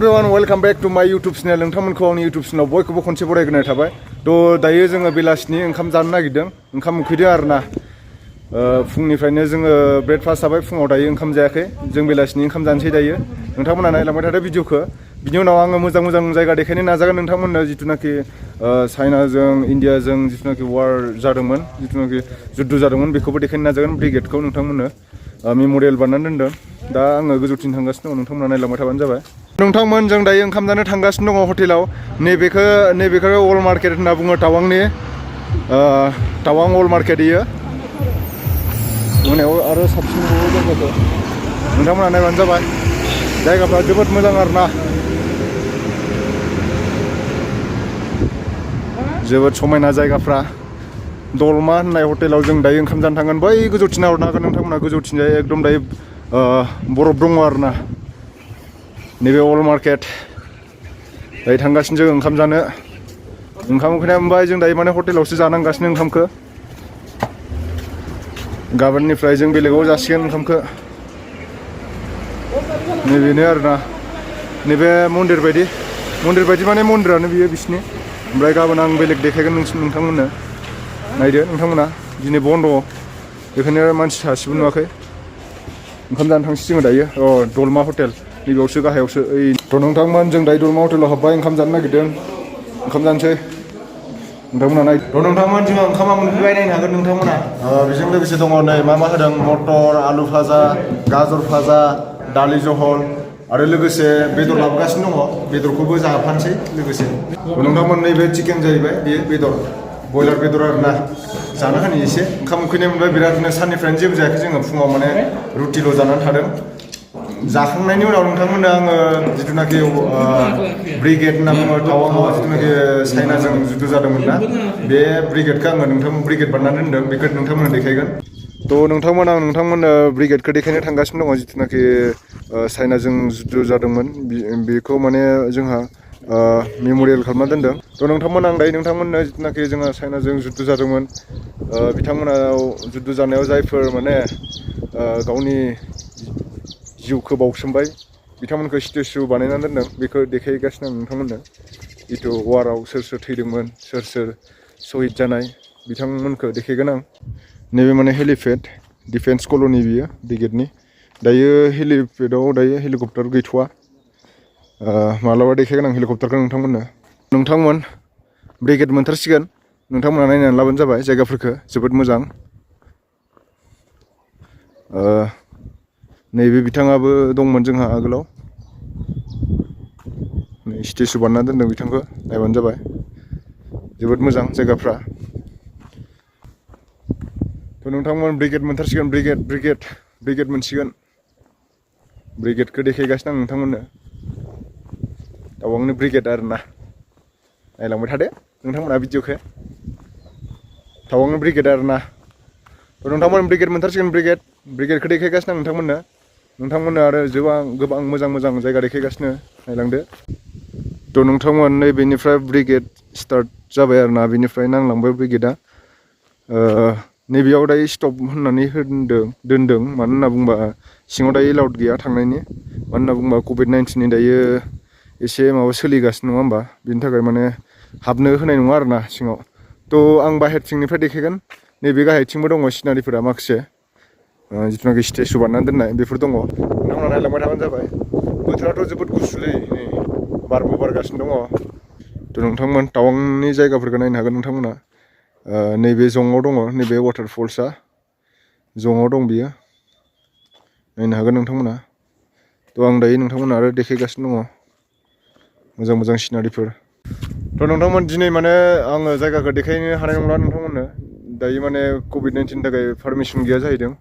everyone, welcome back to my YouTube channel. नोंथांमोनखौ आंनि YouTube channel बयखौबो खनसे बरायग्रोनाय थाबाय। थ' दायो जोङो बेलासिनि ओंखाम जानो नागिरदों। ओंखाम उखैदों आरोना। फुंनिफ्रायनो जोङो ब्रेकफास्ट जाबाय, फुङाव दायो ओंखाम जायाखै। जों बेलासिनि ओंखाम जानोसै दायो। नोंथांमोना नायलांबाय थादो भिडिअखौ। बिनि उनाव आङो मोजां जायगा देखायनो नाजागोन नोंथांमोननो जिथुनाखि चाइनाजों इन्डियाजों जिथुनाखि वार जादोंमोन, जिथुनाखि जुद्ध जादोंमोन बेखौबो देखायनो नाजागोन ब्रिगेडखौ नोंथांमोननो मेम'रियेल बानायनानै दोनदों। दा आङो गोजौथिं थांगासिनो दङ, नोंथांमोना नायलांबाय थाबानो जाबाय। नोंथांमोन जों दायो ओंखाम जानो थांगासिनो दङ हटेलाव। नैबेखौ अल मार्केट होनना बुङो टावांनि। टावां अल मार्केट इयो। मोनायाव आरो साबसिन जायगाखौ नोंथांमोना नायबानो जाबाय। जायगाफ्रा जोबोद मोजां आरोना। जोबोद समायना जायगाफ्रा। दलमा होननाय हटेलाव जों दायो ओंखाम जानो थांगोन। बै गोजौथिं नाहरनो हागोन नोंथांमोना, गोजौथिंजाय एकदम दायो बरफ दङ आरोना। नैबे अल मार्केट दायो थांगासिनो जों ओंखाम जानो। ओंखाम उखैनाय मोनबाय जों दायो माने हटेलावसो जानांगासिनो ओंखामखौ। गाबोननिफ्राय जों बेलेगाव जासिगोन ओंखामखौ। नैबेनो आरोना, नैबे मन्दिर बायदि माने मन्दिरानो बियो बिसिनि। ओमफ्राय गाबोन आं बेलेग देखायगोन नोंथांमोननो। नायदो नोंथांमोना, दिनै बन्द', बेखायनो मानसि सासेबो नुवाखै। ओंखाम जानो थांसै जोङो दायो। दलमा हटेल नैबेयावसो गाहायावसो। थ' नोंथांमोन जों दायो दलमा हटेलाव हाबबाय, ओंखाम जानो नागिरदों। ओंखाम जानोसै नोंथांमोना नाय। थ' नोंथांमोन जोङो ओंखामा मोनफैबाय, नायनो हागोन नोंथांमोना। बेजों लोगोसे दङ नै मा होदों, मटर, आलु भाजा, गाजर भाजा, दालि जहल आरो लोगोसे बेदर लाबोगासिनो दङ। बेदरखौबो जाफानोसै लोगोसे। नोंथांमोन नैबे चिकेन जाहैबाय, बेयो बेदर, बयलार बेदर आरोना। जानो होनि एसे। ओंखाम उखैनाय मोनबाय बिरादनो। साननिफ्रायनो जेबो जायाखै जोङो। फुङाव माने रुटिल' जानानै थादों। जाखांनायनि उनाव नोंथांमोननो आङो जिथुनाखि ब्रिगेड होनना बुङो टावांआव, जिथुनाखि चाइनाजों जुद्ध जादोंमोन ना, बे ब्रिगेडखौ आङो ब्रिगेड बानायनानै दोनदों, बेखौ नोंथांमोननो देखायगोन। थ' आं नोंथांमोननो ब्रिगेडखौ देखायनो थांगासिनो दङ, जिथुनाखि चाइनाजों जुद्ध जादोंमोन। बेखौ माने जोंहा मेम'रियेल खालामना दोनदों। थ' आं दायो नोंथांमोननो जिथुनाखि जोंहा चाइनाजों जुद्ध जादोंमोन, बिथांमोनाव जुद्ध जानायाव जायफोर माने गावनि जिउखौ बावसोमबाय, बिथांमोनखौ स्टेचु बानायनानै दोनदों। बेखौ देखायगासिनो आं नोंथांमोननो। जिथु वाराव सोर थैदोंमोन, सोर सहिद जानाय, बिथांमोनखौ देखायगोन आं। नैबे माने हेलिपेड, डिफेन्स कल'नि बियो ब्रिगेडनि। दायो हेलिपेडआव दायो हेलिकप्टार गैथ'वा। माब्लाबा देखायगोन आं हेलिकप्टारखौ नोंथांमोन ब्रिगेड मोनथारसिगोन। नोंथांमोना नायनानै लाबानो जाबाय जायगाफोरखौ, जोबोद मोजां। नैबे बिथाङाबो दंमोन जोंहा आगोलाव। स्टेचु बानायना दोनदों बिथांखौ, नायबानो जाबाय। जोबोद मोजां जायगाफ्रा। थ' नोंथांमोन ब्रिगेड मोनथारसिगोन, ब्रिगेड मोनसिगोन। ब्रिगेडखौ देखायगासिनो आं नोंथांमोननो। टावांनि ब्रिगेड आरोना। नायलांबाय थादो नोंथांमोना भिडिअखौ। टावांनि ब्रिगेड आरोना। थ' नोंथांमोन ब्रिगेड मोनथारसिगोन, ब्रिगेडखौ देखायगासिनो आं नोंथांमोननो आरो गोबां मोजां जायगा देखायगासिनो, नायलांदो। थ' नोंथांमोन नैबेनिफ्राय ब्रिगेड स्टार्ट जाबाय आरोना, बेनिफ्राय नांलांबाय ब्रिगेडआ। नैबेयाव दायो स्टप होननानै दोनदों, मानो होनना बुंबा सिङाव दायो एलाउड गैया थांनायनि। मानो होनना बुंबा कभिड-19नि दायो एसे माबा सोलिगासिनो, नङा होमबा? बिनि थाखाय माने हाबनो होनाय नङा आरोना सिङाव। थ' आं बाहेरथिंनिफ्राय देखायगोन। नैबे गाहायथिंबो दङ सिनारिफोरा माखासे, जिथुनाखि स्टेचु बानायनानै दोननाय बेफोर दङ। नोंथांमोना नायलांबाय थाबानो जाबाय। बोथोराथ' जोबोद गुसुलै, नै बारबो बारगासिनो दङ। थ' नोंथांमोन टावांनि जायगाफोरखौ नायनो हागोन नोंथांमोना। नैबे जङाव दङ, नैबे वाटारफल्सआ जङाव दं बियो, नायनो हागोन नोंथांमोना। थ' आं दायो नोंथांमोना आरो देखायगासिनो दङ मोजां सिनारिफोर। थ' नोंथांमोन दिनै माने आङो जायगाखौ देखायनो हानाय नंला नोंथांमोननो। दायो माने कभिड-19नि थाखाय पारमिसन गैया जाहैदों।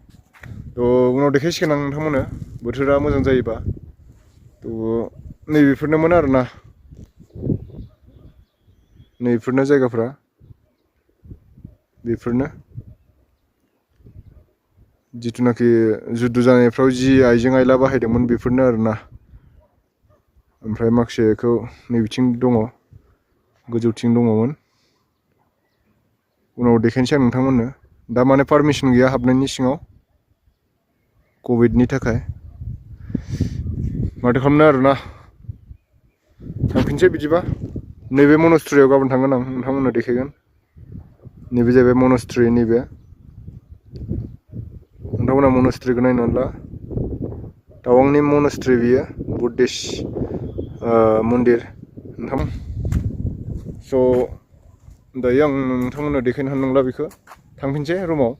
थ' उनाव देखायसिगोन आं नोंथांमोननो, बोथोरा मोजां जायोबा। थ' नैबेफोरनोमोन आरोना, नैबेफोरनो जायगाफ्रा, बेफोरनो जिथुनाखि जुद्ध जानायफ्राव जि आइजें आइला बाहायदोंमोन बेफोरनो आरोना। ओमफ्राय माखासेखौ नैबिथिं दङ, गोजौथिं दङमोन। उनाव देखायनोसै आं नोंथांमोननो। दा माने पारमिसन गैया हाबनायनि सिङाव, कभिडनि थाखाय। माथो खालामनो आरोना। थांफिनसै बिदिबा नैबे मनेस्ट्रियाव गाबोन थांगोन आं नोंथांमोननो देखायगोन नैबे जाहैबाय मनेस्ट्रि नैबे नोंथांमोना मनेस्ट्रिखौ नायनो ला टावांनि मनेस्ट्रि बियो बुद्धिस्ट मन्दिर नोंथां स' दायो आं नोंथांमोननो देखायनो हानाय नंला बेखौ थांफिनसै रुमाव